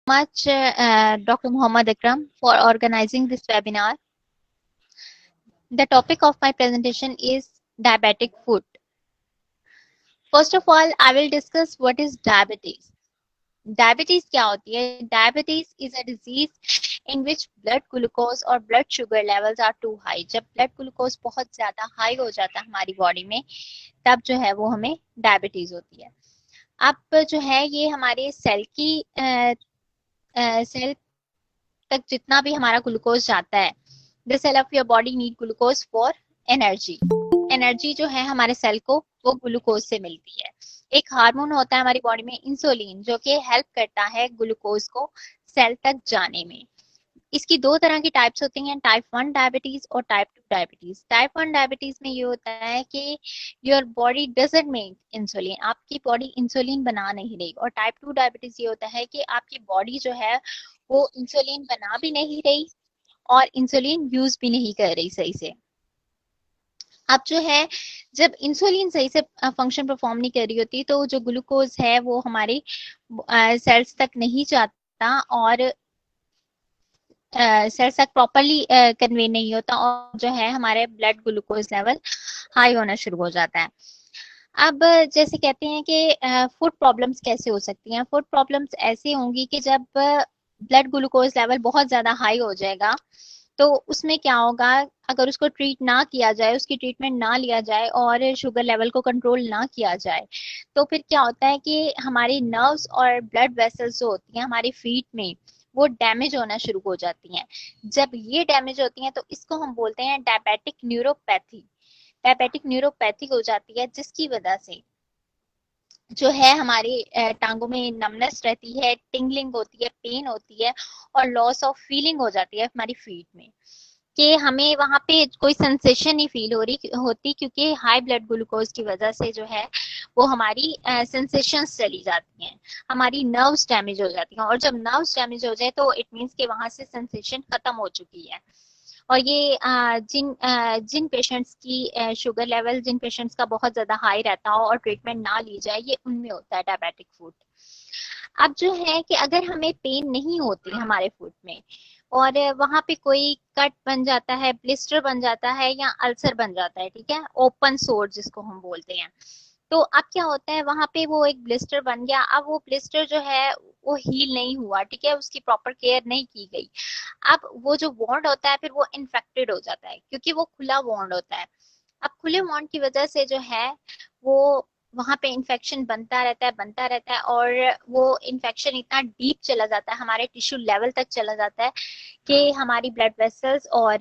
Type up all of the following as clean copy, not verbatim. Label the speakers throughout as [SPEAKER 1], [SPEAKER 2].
[SPEAKER 1] much, Dr. Muhammad Akram, for organizing this webinar. The topic of my presentation is diabetic foot. First of all, I will discuss what is diabetes. Diabetes क्या होती है? Diabetes is a disease in which blood glucose और blood sugar levels are too high. जब blood glucose बहुत ज्यादा high हो जाता है हमारी बॉडी में, तब जो है वो हमें डायबिटीज होती है। अब जो है ये हमारे सेल तक जितना भी हमारा ग्लूकोज जाता है, the cell of your body need glucose for energy. Energy जो है हमारे सेल को वो ग्लूकोज से मिलती है। एक हार्मोन होता है हमारी बॉडी में इंसुलिन, जो कि हेल्प करता है ग्लूकोज को सेल तक जाने में। इसकी दो तरह की टाइप्स होती हैं, टाइप 1 डायबिटीज और टाइप 2 डायबिटीज। टाइप 1 डायबिटीज में ये होता है कि your body doesn't make insulin, आपकी बॉडी इंसुलिन बना नहीं रही। और टाइप 2 डायबिटीज ये होता है कि आपकी बॉडी जो है वो इंसुलिन बना भी नहीं रही और इंसुलिन यूज भी नहीं कर रही सही से। अब जो है जब इंसुलिन सही से फंक्शन परफॉर्म नहीं कर रही होती, तो जो ग्लूकोज है वो हमारे सेल्स तक नहीं जाता और सेल्स तक प्रॉपरली कन्वे नहीं होता, और जो है हमारे ब्लड ग्लूकोज लेवल हाई होना शुरू हो जाता है। अब जैसे कहते हैं कि फूड प्रॉब्लम्स कैसे हो सकती हैं। फूड प्रॉब्लम्स ऐसे होंगी कि जब ब्लड ग्लूकोज लेवल बहुत ज्यादा हाई हो जाएगा, तो उसमें क्या होगा, अगर उसको ट्रीट ना किया जाए, उसकी ट्रीटमेंट ना लिया जाए और शुगर लेवल को कंट्रोल ना किया जाए, तो फिर क्या होता है कि हमारी नर्व्स और ब्लड वेसल्स जो होती हैं हमारी फीट में, वो डैमेज होना शुरू हो जाती हैं। जब ये डैमेज होती हैं तो इसको हम बोलते हैं डायबिटिक न्यूरोपैथी। डायबिटिक न्यूरोपैथी हो जाती है, जिसकी वजह से जो है हमारी टांगों में नमनेस रहती है, टिंगलिंग होती है, पेन होती है और लॉस ऑफ फीलिंग हो जाती है हमारी फीट में, कि हमें वहां पे कोई सेंसेशन नहीं फील हो रही होती, क्योंकि हाई ब्लड ग्लूकोज की वजह से जो है वो हमारी सेंसेशंस चली जाती हैं, हमारी नर्व्स डैमेज हो जाती हैं। और जब नर्व्स डैमेज हो जाए तो इट मीन्स कि वहां से सेंसेशन खत्म हो चुकी है। और ये जिन पेशेंट्स की शुगर लेवल, जिन पेशेंट्स का बहुत ज्यादा हाई रहता हो और ट्रीटमेंट ना ली जाए, ये उनमें होता है डायबिटिक फूट। अब जो है कि अगर हमें पेन नहीं होती हमारे फुट में और वहां पे कोई कट बन जाता है, ब्लिस्टर बन जाता है या अल्सर बन जाता है, ठीक है, ओपन सोर जिसको हम बोलते हैं, तो अब क्या होता है वहां पे वो एक ब्लिस्टर बन गया। अब वो ब्लिस्टर जो है वो हील नहीं हुआ, ठीक है, उसकी प्रॉपर केयर नहीं की गई। अब वो जो वॉन्ड होता है फिर वो इन्फेक्टेड हो जाता है, क्योंकि वो खुला वॉन्ड होता है। अब खुले वॉन्ड की वजह से जो है वो वहां पे इन्फेक्शन बनता रहता है और वो इन्फेक्शन इतना डीप चला जाता है, हमारे टिश्यू लेवल तक चला जाता है कि हमारी ब्लड वेसल्स और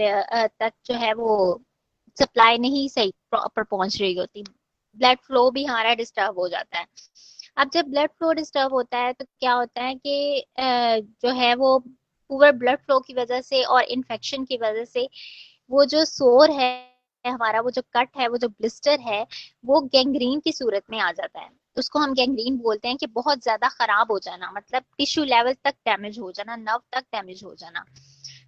[SPEAKER 1] तक जो है वो सप्लाई नहीं सही प्रॉपर पहुंच रही होती। ब्लड फ्लो भी हमारा डिस्टर्ब हो जाता है। अब जब ब्लड फ्लो डिस्टर्ब होता है तो क्या होता है कि जो है वो पुअर ब्लड फ्लो की वजह से और इन्फेक्शन की वजह से वो जो सोर है हमारा, वो जो कट है, वो जो ब्लिस्टर है, वो गैंग्रीन की सूरत में आ जाता है। उसको हम गैंग्रीन बोलते हैं, कि बहुत ज्यादा खराब हो जाना, मतलब टिश्यू लेवल तक डैमेज हो जाना, नर्व तक डैमेज हो जाना।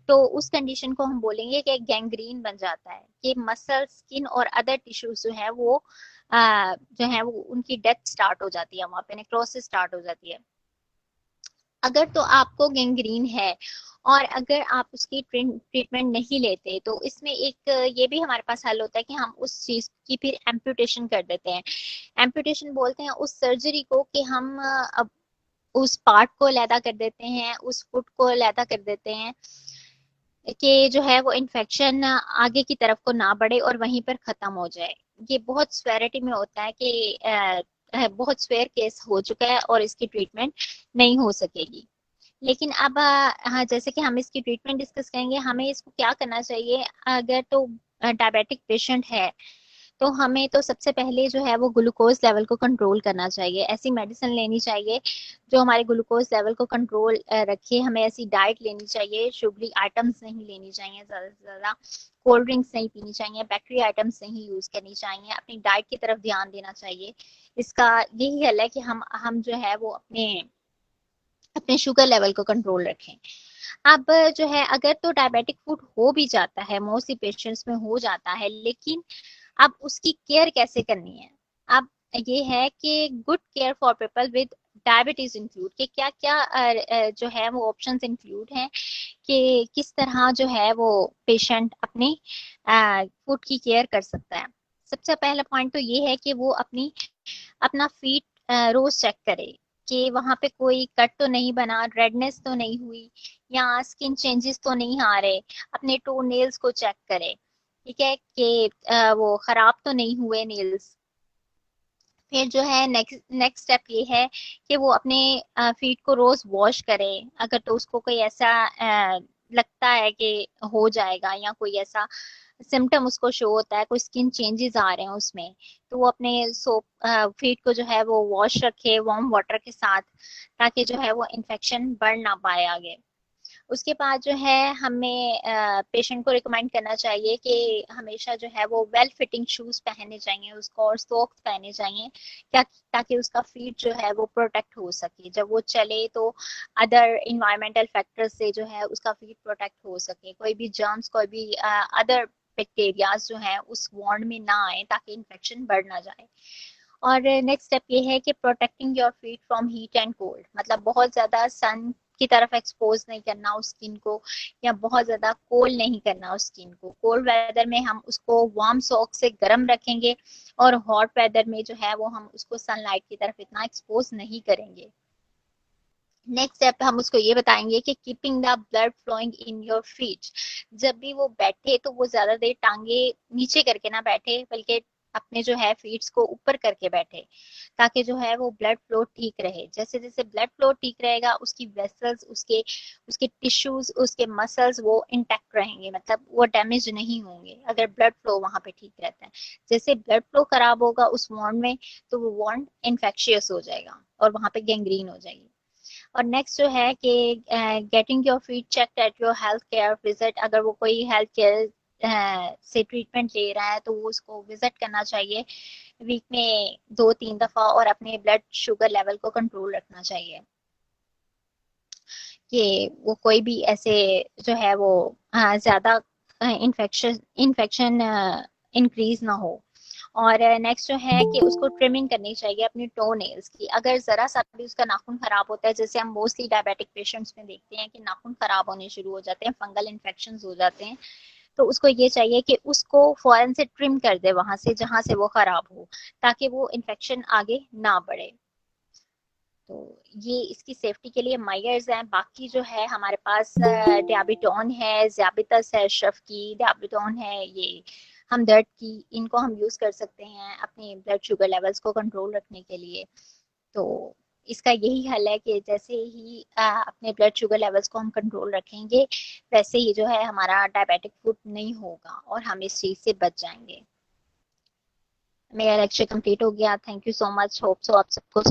[SPEAKER 1] तो उस कंडीशन को हम बोलेंगे कि गैंग्रीन बन जाता है, कि मसल, स्किन और अदर टिश्यूज जो है वो जो है वो उनकी डेथ स्टार्ट हो जाती है, वहां पे नेक्रोसिस स्टार्ट हो जाती है। अगर तो आपको गैंग्रीन है और अगर आप उसकी ट्रीटमेंट नहीं लेते, तो इसमें एक ये भी हमारे पास हल होता है कि हम उस चीज की फिर एम्पुटेशन कर देते हैं। एम्पुटेशन बोलते हैं उस सर्जरी को, कि हम अब उस पार्ट को अलहदा कर देते हैं, उस फुट को अलहदा कर देते हैं, कि जो है वो इन्फेक्शन आगे की तरफ को ना बढ़े और वहीं पर खत्म हो जाए। ये बहुत स्वेरिटी में होता है कि बहुत स्वेयर केस हो चुका है और इसकी ट्रीटमेंट नहीं हो सकेगी। लेकिन अब हाँ, जैसे कि हम इसकी ट्रीटमेंट डिस्कस करेंगे, हमें इसको क्या करना चाहिए। अगर तो डायबिटिक पेशेंट है तो हमें तो सबसे पहले जो है वो ग्लूकोज लेवल को कंट्रोल करना चाहिए, ऐसी मेडिसिन लेनी चाहिए जो हमारे ग्लूकोज लेवल को कंट्रोल रखे। हमें ऐसी डाइट लेनी चाहिए, शुगरी आइटम्स नहीं लेनी चाहिए ज्यादा से ज्यादा, कोल्ड ड्रिंक्स नहीं पीनी चाहिए, बेकरी आइटम्स नहीं यूज करनी चाहिए, अपनी डाइट की तरफ ध्यान देना चाहिए। इसका यही हल है कि हम जो है वो अपने अपने शुगर लेवल को कंट्रोल रखें। अब जो है अगर तो डायबिटिक फूड हो भी जाता है, मोस्टली पेशेंट्स में हो जाता है, लेकिन अब उसकी केयर कैसे करनी है। अब ये है कि good care for people with diabetes include, कि क्या क्या जो है वो ऑप्शंस इंक्लूड हैं कि किस तरह जो है वो पेशेंट अपनी फूड की केयर कर सकता है। सबसे पहला पॉइंट तो ये है कि वो अपना फीट रोज चेक करे कि वहां पे कोई कट तो नहीं बना, रेडनेस तो नहीं हुई, या स्किन चेंजेस तो नहीं आ रहे। अपने टो नेल्स को चेक करे, ठीक है, कि वो खराब तो नहीं हुए नेल्स। फिर जो है नेक्स्ट नेक्स्ट स्टेप ये है कि वो अपने फीट को रोज वॉश करे। अगर तो उसको कोई ऐसा लगता है कि हो जाएगा, या कोई ऐसा सिम्टम उसको शो होता है, कोई स्किन चेंजेस आ रहे हैं उसमें, तो वो अपने सोप फीट को जो है वो वॉश रखे वार्म वाटर के साथ, ताकि जो है वो इन्फेक्शन बढ़ ना पाए आगे। उसके बाद जो है हमें पेशेंट को रिकमेंड करना चाहिए कि हमेशा जो है वो वेल फिटिंग शूज पहनने चाहिए उसको, और सॉक्स पहनने चाहिए, क्या ताकि उसका फीट जो है वो प्रोटेक्ट हो सके जब वो चले, तो अदर इन्वायरमेंटल फैक्टर्स से जो है उसका फीट प्रोटेक्ट हो सके, कोई भी जर्म्स, कोई भी अदर बैक्टीरियाज जो है उस वॉन्ड में ना आए, ताकि इन्फेक्शन बढ़ ना जाए। और नेक्स्ट स्टेप ये है कि protecting your feet from heat and cold, मतलब बहुत ज्यादा सन की तरफ एक्सपोज नहीं करना उस स्किन को, या बहुत ज्यादा कोल्ड नहीं करना उस स्किन को। कोल्ड वेदर में हम उसको वार्म सॉक से गर्म रखेंगे, और हॉट वेदर में जो है वो हम उसको सनलाइट की तरफ इतना एक्सपोज नहीं करेंगे। नेक्स्ट स्टेप हम उसको ये बताएंगे कि keeping the blood flowing in your feet. जब भी वो बैठे तो वो ज्यादा देर टांगे नीचे करके ना बैठे, बल्कि अपने जो है फीट्स को ऊपर करके बैठे, ताकि जो है वो ब्लड फ्लो ठीक रहे। जैसे जैसे ब्लड फ्लो ठीक रहेगा, उसकी वेसल्स, उसके उसके टिश्यूज, उसके मसल्स वो इंटैक्ट रहेंगे, मतलब वो डैमेज नहीं होंगे अगर ब्लड फ्लो वहां पे ठीक रहता है। जैसे ब्लड फ्लो खराब होगा उस वॉन्ड में, तो वो वॉन्ड इन्फेक्शियस हो जाएगा और वहां पे गैंग्रीन हो जाएगी। और नेक्स्ट जो है कि getting your feet check at your health care visit. अगर वो कोई हेल्थ केयर से ट्रीटमेंट ले रहा है, तो वो उसको विजिट करना चाहिए वीक में 2-3 दफा, और अपने ब्लड शुगर लेवल को कंट्रोल रखना चाहिए, कि वो कोई भी ऐसे जो है वो ज्यादा इन्फेक्शन इन्फेक्शन इंक्रीज ना हो। और नेक्स्ट जो है कि उसको ट्रिमिंग करनी चाहिए अपनी टो नेल्स की। अगर जरा सा भी उसका नाखून खराब होता है, जैसे हम मोस्टली डायबिटिक पेशेंट्स में देखते हैं कि नाखून खराब होने शुरू हो जाते हैं, फंगल इन्फेक्शन हो जाते हैं, तो उसको ये चाहिए कि उसको फौरन से ट्रिम कर दे वहां से जहां से वो खराब हो, ताकि वो इन्फेक्शन आगे ना बढ़े। तो ये इसकी सेफ्टी के लिए मायर्स हैं। बाकी जो है हमारे पास डियाबिटॉन है, ज़्याबितस है, शफ की डियाबिटॉन है, ये हमदर्द की, इनको हम यूज कर सकते हैं अपने ब्लड शुगर लेवल्स को कंट्रोल रखने के लिए। तो इसका यही हल है कि जैसे ही अपने ब्लड शुगर लेवल्स को हम कंट्रोल रखेंगे, वैसे ही जो है हमारा डायबिटिक फुट नहीं होगा और हम इस चीज से बच जाएंगे। मेरा लेक्चर कंप्लीट हो गया। Thank you so much, hope so आप सबको